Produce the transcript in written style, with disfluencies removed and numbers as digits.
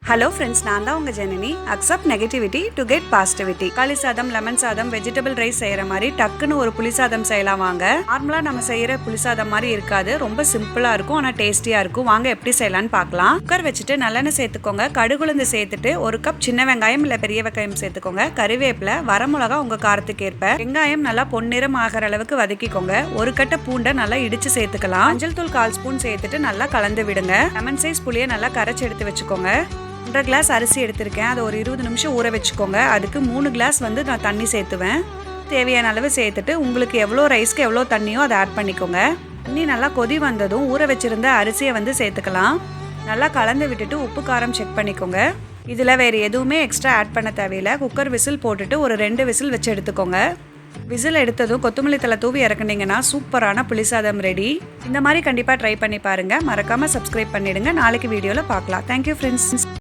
Hello friends, நான் தான் உங்கள் Janani. Accept negativity to get positivity. களி சாதம், லெமன் சாதம், வெஜிடபிள் ரைஸ் செய்கிற மாதிரி டக்குன்னு ஒரு புளிசாதம் செய்யலாம் வாங்க. நார்மலாக நம்ம செய்கிற புளிசாதம் மாதிரி இருக்காது, ரொம்ப சிம்பிளாக இருக்கும், ஆனால் டேஸ்டியாக இருக்கும். வாங்க எப்படி செய்யலான்னு பார்க்கலாம். குக்கர் வச்சுட்டு நல்லெண்ணெய் சேர்த்துக்கோங்க. கடுகுளுந்து சேர்த்துட்டு ஒரு கப் சின்ன வெங்காயம் இல்லை பெரிய வெங்காயம் சேர்த்துக்கோங்க. கறிவேப்பிலை, வரமிளகா உங்கள் காரத்துக்கு ஏற்ப. வெங்காயம் நல்லா பொன்னிறம் ஆகிற அளவுக்கு வதக்கிக்கோங்க. ஒரு கட்டை பூண்டை நல்லா இடிச்சு சேர்த்துக்கலாம். மஞ்சள் தூள் 1/4 ஸ்பூன் சேர்த்துட்டு நல்லா கலந்து விடுங்க. லெமன் சைஸ் புளியை நல்லா கரைச்சி எடுத்து வச்சுக்கோங்க. 1/2 கிளாஸ் அரிசி எடுத்திருக்கேன், அதை ஒரு 20 நிமிஷம் ஊற வச்சுக்கோங்க. அதுக்கு 3 கிளாஸ் நான் தண்ணி சேர்த்துவேன். தேவையான அளவு சேர்த்துட்டு உங்களுக்கு எவ்வளோ ரைஸ்க்கு எவ்வளோ தண்ணியோ அதை ஆட் பண்ணிக்கோங்க. தண்ணி நல்லா கொதி வந்ததும் ஊற வச்சுருந்த அரிசியை சேர்த்துக்கலாம். நல்லா கலந்து விட்டுட்டு உப்பு காரம் செக் பண்ணிக்கோங்க. இதில் வேறு எதுவுமே எக்ஸ்ட்ரா ஆட் பண்ண தேவையில்லை. குக்கர் விசில் போட்டுட்டு ஒரு 2 விசில் வச்சு எடுத்துக்கோங்க. விசில் எடுத்ததும் கொத்தமல்லி தழை தூவி இறக்குனீங்கன்னா சூப்பரான புளிசாதம் ரெடி. இந்த மாதிரி கண்டிப்பாக ட்ரை பண்ணி பாருங்கள். மறக்காமல் சப்ஸ்கிரைப் பண்ணிவிடுங்க. நாளைக்கு வீடியோவில் பார்க்கலாம். Thank you friends.